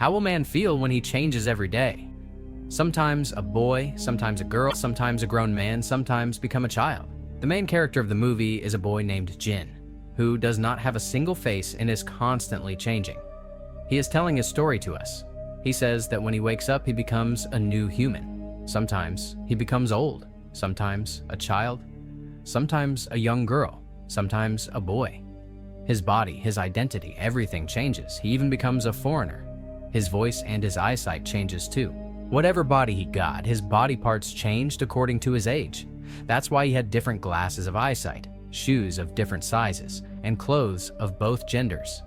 How will man feel when he changes every day? Sometimes a boy, sometimes a girl, sometimes a grown man, sometimes become a child. The main character of the movie is a boy named Jin, who does not have a single face and is constantly changing. He is telling his story to us. He says that when he wakes up, he becomes a new human. Sometimes he becomes old, sometimes a child, sometimes a young girl, sometimes a boy. His body, his identity, everything changes. He even becomes a foreigner. His voice and his eyesight changes too. Whatever body he got, his body parts changed according to his age. That's why he had different glasses of eyesight, shoes of different sizes, and clothes of both genders.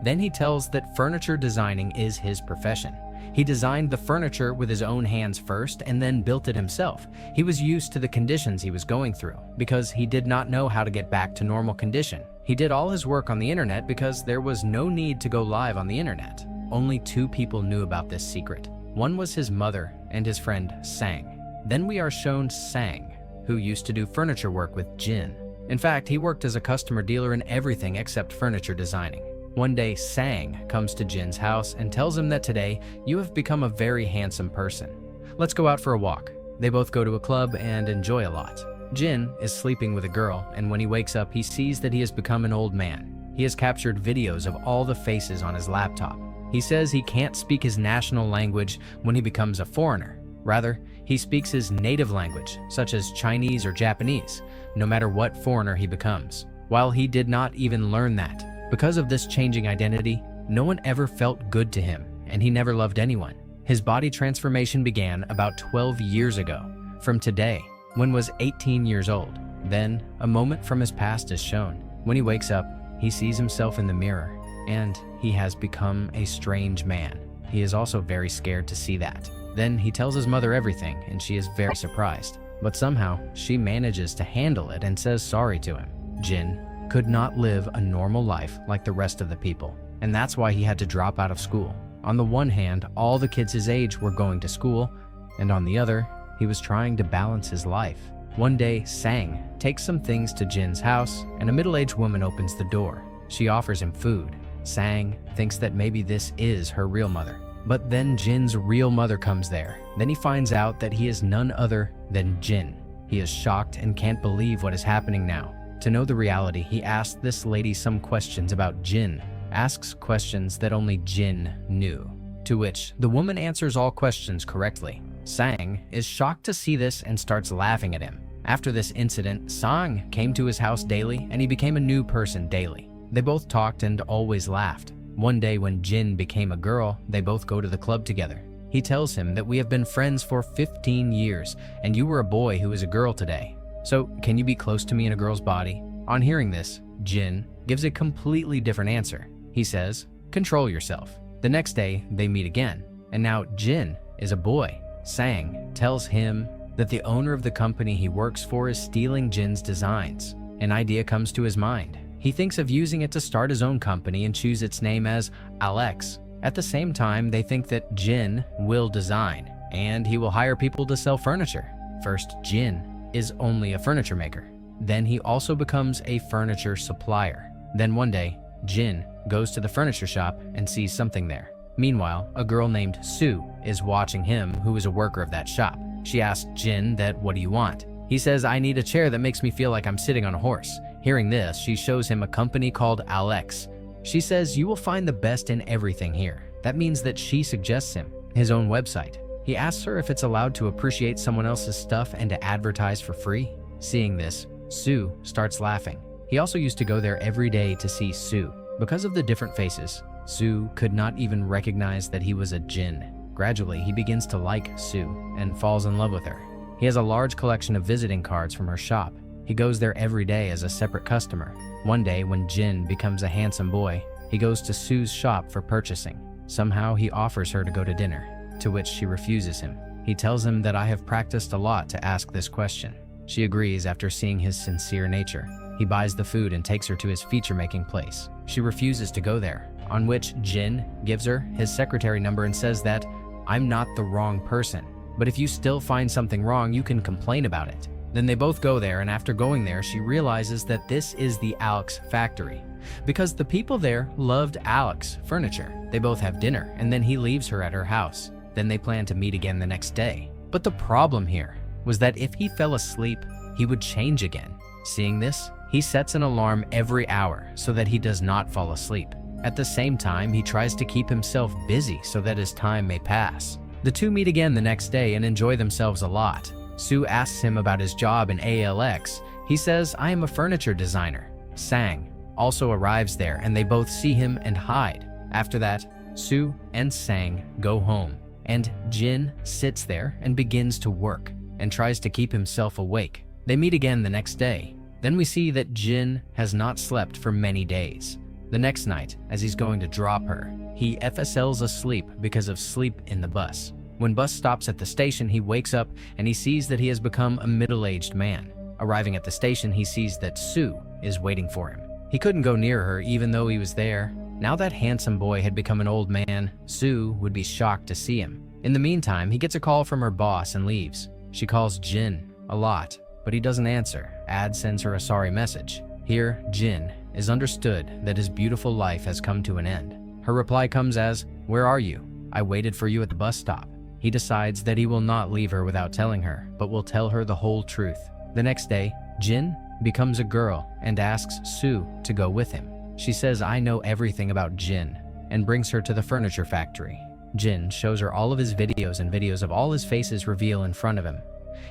Then he tells that furniture designing is his profession. He designed the furniture with his own hands first and then built it himself. He was used to the conditions he was going through because he did not know how to get back to normal condition. He did all his work on the internet because there was no need to go live on the internet. Only 2 people knew about this secret. One was his mother and his friend Sang. Then we are shown Sang, who used to do furniture work with Jin. In fact, he worked as a customer dealer in everything except furniture designing. One day, Sang comes to Jin's house and tells him that today, you have become a very handsome person. Let's go out for a walk. They both go to a club and enjoy a lot. Jin is sleeping with a girl, and when he wakes up, he sees that he has become an old man. He has captured videos of all the faces on his laptop. He says he can't speak his national language when he becomes a foreigner. Rather, he speaks his native language, such as Chinese or Japanese, no matter what foreigner he becomes. While he did not even learn that, because of this changing identity, no one ever felt good to him, and he never loved anyone. His body transformation began about 12 years ago, from today, when was 18 years old. Then, a moment from his past is shown. When he wakes up, he sees himself in the mirror, and he has become a strange man. He is also very scared to see that. Then he tells his mother everything, and she is very surprised. But somehow, she manages to handle it and says sorry to him. Jin could not live a normal life like the rest of the people, and that's why he had to drop out of school. On the one hand, all the kids his age were going to school, and on the other, he was trying to balance his life. One day, Sang takes some things to Jin's house, and a middle-aged woman opens the door. She offers him food. Sang thinks that maybe this is her real mother. But then Jin's real mother comes there. Then he finds out that he is none other than Jin. He is shocked and can't believe what is happening now. To know the reality, he asks this lady some questions about Jin, asks questions that only Jin knew, to which the woman answers all questions correctly. Sang is shocked to see this and starts laughing at him. After this incident, Sang came to his house daily and he became a new person daily. They both talked and always laughed. One day when Jin became a girl, they both go to the club together. He tells him that we have been friends for 15 years and you were a boy who is a girl today. So can you be close to me in a girl's body? On hearing this, Jin gives a completely different answer. He says, control yourself. The next day, they meet again, and now Jin is a boy. Sang tells him that the owner of the company he works for is stealing Jin's designs. An idea comes to his mind. He thinks of using it to start his own company and choose its name as Alex. At the same time, they think that Jin will design, and he will hire people to sell furniture. First, Jin is only a furniture maker. Then he also becomes a furniture supplier. Then one day, Jin goes to the furniture shop and sees something there. Meanwhile, a girl named Sue is watching him, who is a worker of that shop. She asks Jin that, what do you want? He says, I need a chair that makes me feel like I'm sitting on a horse. Hearing this, she shows him a company called Alex. She says, you will find the best in everything here. That means that she suggests him his own website. He asks her if it's allowed to appreciate someone else's stuff and to advertise for free. Seeing this, Sue starts laughing. He also used to go there every day to see Sue. Because of the different faces, Sue could not even recognize that he was a Jin. Gradually, he begins to like Sue and falls in love with her. He has a large collection of visiting cards from her shop. He goes there every day as a separate customer. One day, when Jin becomes a handsome boy, he goes to Sue's shop for purchasing. Somehow, he offers her to go to dinner, to which she refuses him. He tells him that I have practiced a lot to ask this question. She agrees after seeing his sincere nature. He buys the food and takes her to his feature-making place. She refuses to go there, on which Jin gives her his secretary number and says that, I'm not the wrong person, but if you still find something wrong, you can complain about it. Then they both go there, and after going there, she realizes that this is the Alex factory. because the people there loved Alex's furniture. They both have dinner, and then he leaves her at her house. Then they plan to meet again the next day. But the problem here was that if he fell asleep, he would change again. Seeing this, he sets an alarm every hour so that he does not fall asleep. At the same time, he tries to keep himself busy so that his time may pass. The two meet again the next day and enjoy themselves a lot. Soo asks him about his job in ALX. He says, "I am a furniture designer." Sang also arrives there and they both see him and hide. After that, Soo and Sang go home, and Jin sits there and begins to work and tries to keep himself awake. They meet again the next day. Then we see that Jin has not slept for many days. The next night, as he's going to drop her, he FSLs asleep because of sleep in the bus. When bus stops at the station, he wakes up and he sees that he has become a middle-aged man. Arriving at the station, he sees that Soo is waiting for him. He couldn't go near her even though he was there. Now that handsome boy had become an old man, Soo would be shocked to see him. In the meantime, he gets a call from her boss and leaves. She calls Jin a lot, but he doesn't answer. Ad sends her a sorry message. Here, Jin is understood that his beautiful life has come to an end. Her reply comes as, "Where are you? I waited for you at the bus stop." He decides that he will not leave her without telling her, but will tell her the whole truth. The next day, Jin becomes a girl and asks Soo to go with him. She says, "I know everything about Jin," and brings her to the furniture factory. Jin shows her all of his videos, and videos of all his faces reveal in front of him.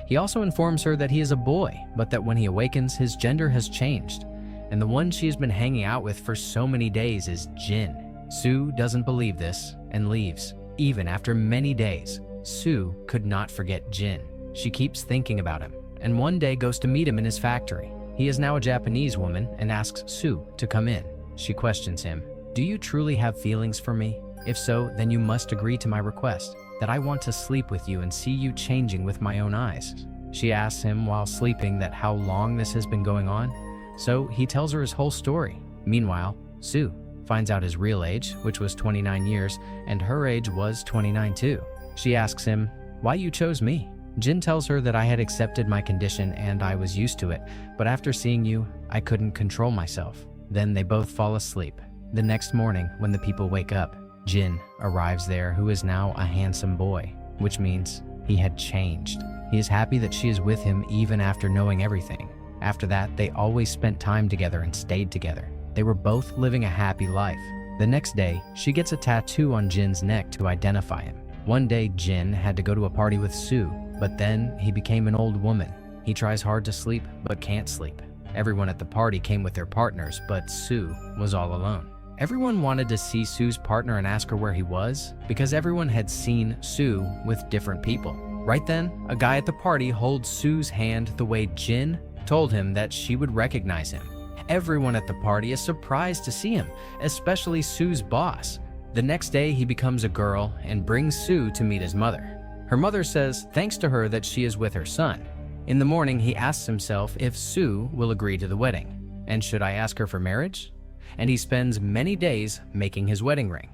He also informs her that he is a boy, but that when he awakens, his gender has changed, and the one she has been hanging out with for so many days is Jin. Soo doesn't believe this and leaves. Even after many days, Soo could not forget Jin. She keeps thinking about him, and one day goes to meet him in his factory. He is now a Japanese woman and asks Soo to come in. She questions him, "Do you truly have feelings for me? If so, then you must agree to my request, that I want to sleep with you and see you changing with my own eyes." She asks him while sleeping that how long this has been going on, so he tells her his whole story. Meanwhile, Soo finds out his real age, which was 29 years, and her age was 29 too. She asks him, "Why you chose me?" Jin tells her that I had accepted my condition and I was used to it, but after seeing you, I couldn't control myself. Then they both fall asleep. The next morning, when the people wake up, Jin arrives there, who is now a handsome boy, which means he had changed. He is happy that she is with him even after knowing everything. After that, they always spent time together and stayed together. They were both living a happy life. The next day, she gets a tattoo on Jin's neck to identify him. One day, Jin had to go to a party with Soo, but then he became an old woman. He tries hard to sleep, but can't sleep. Everyone at the party came with their partners, but Soo was all alone. Everyone wanted to see Soo's partner and ask her where he was, because everyone had seen Soo with different people. Right then, a guy at the party holds Soo's hand the way Jin told him that she would recognize him. Everyone at the party is surprised to see him, especially Soo's boss. The next day, he becomes a girl and brings Soo to meet his mother. Her mother says thanks to her that she is with her son. In the morning, he asks himself if Soo will agree to the wedding. And should I ask her for marriage? And he spends many days making his wedding ring.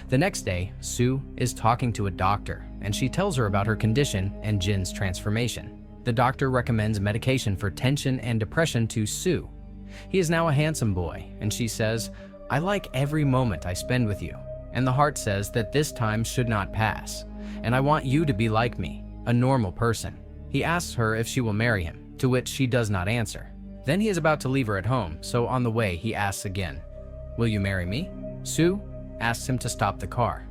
The next day, Soo is talking to a doctor, and she tells her about her condition and Jin's transformation. The doctor recommends medication for tension and depression to Soo. He is now a handsome boy, and she says, "I like every moment I spend with you." And the heart says that this time should not pass, and I want you to be like me, a normal person. He asks her if she will marry him, to which she does not answer. Then he is about to leave her at home, so on the way he asks again, "Will you marry me?" Soo asks him to stop the car.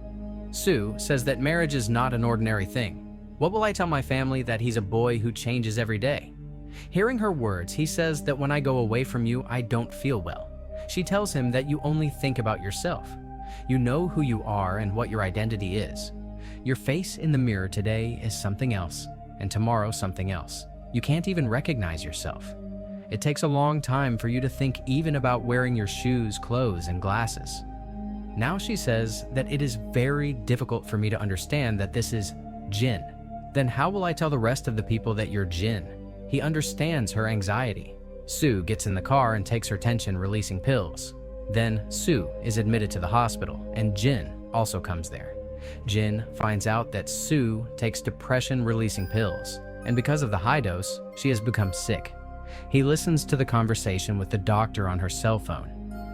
Soo says that marriage is not an ordinary thing. "What will I tell my family that he's a boy who changes every day?" Hearing her words, he says that when I go away from you, I don't feel well. She tells him that you only think about yourself. You know who you are and what your identity is. Your face in the mirror today is something else, and tomorrow something else. You can't even recognize yourself. It takes a long time for you to think even about wearing your shoes, clothes, and glasses. Now she says that it is very difficult for me to understand that this is Jin. Then how will I tell the rest of the people that you're Jin? He understands her anxiety. Soo gets in the car and takes her tension-releasing pills. Then Soo is admitted to the hospital, and Jin also comes there. Jin finds out that Soo takes depression-releasing pills, and because of the high dose, she has become sick. He listens to the conversation with the doctor on her cell phone.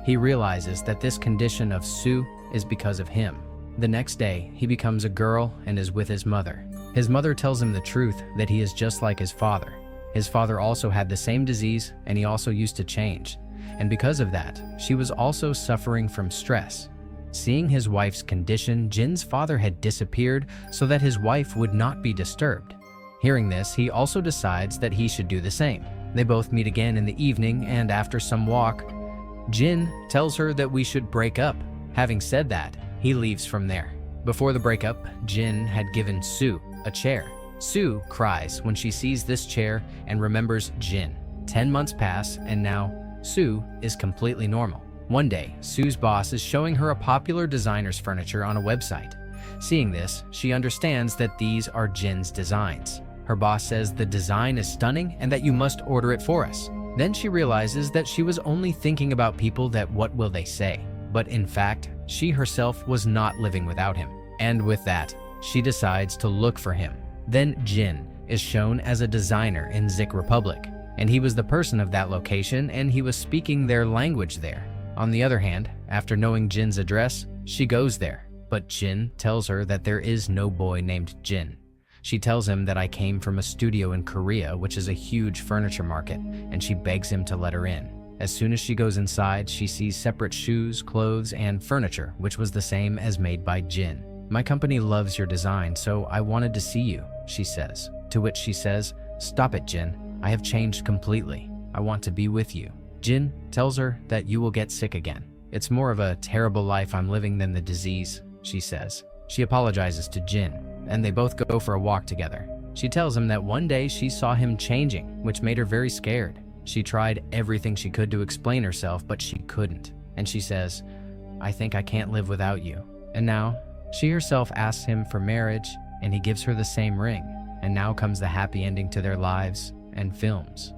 He realizes that this condition of Soo is because of him. The next day, he becomes a girl and is with his mother. His mother tells him the truth that he is just like his father. His father also had the same disease and he also used to change. And because of that, she was also suffering from stress. Seeing his wife's condition, Jin's father had disappeared so that his wife would not be disturbed. Hearing this, he also decides that he should do the same. They both meet again in the evening, and after some walk, Jin tells her that we should break up. Having said that, he leaves from there. Before the breakup, Jin had given Soo a chair. Soo cries when she sees this chair and remembers Jin. 10 months pass, and now Soo is completely normal. One day, Soo's boss is showing her a popular designer's furniture on a website. Seeing this, she understands that these are Jin's designs. Her boss says the design is stunning and that you must order it for us. Then she realizes that she was only thinking about people that what will they say. But in fact, she herself was not living without him. And with that, she decides to look for him. Then Jin is shown as a designer in Czech Republic, and he was the person of that location and he was speaking their language there. On the other hand, after knowing Jin's address, she goes there, but Jin tells her that there is no boy named Jin. She tells him that I came from a studio in Korea, which is a huge furniture market, and she begs him to let her in. As soon as she goes inside, she sees separate shoes, clothes, and furniture, which was the same as made by Jin. My company loves your design, so I wanted to see you, she says. To which she says, stop it, Jin. I have changed completely. I want to be with you. Jin tells her that you will get sick again. It's more of a terrible life I'm living than the disease, she says. She apologizes to Jin, and they both go for a walk together. She tells him that one day she saw him changing, which made her very scared. She tried everything she could to explain herself, but she couldn't. And she says, I think I can't live without you. And now, she herself asks him for marriage, and he gives her the same ring. And now comes the happy ending to their lives and films.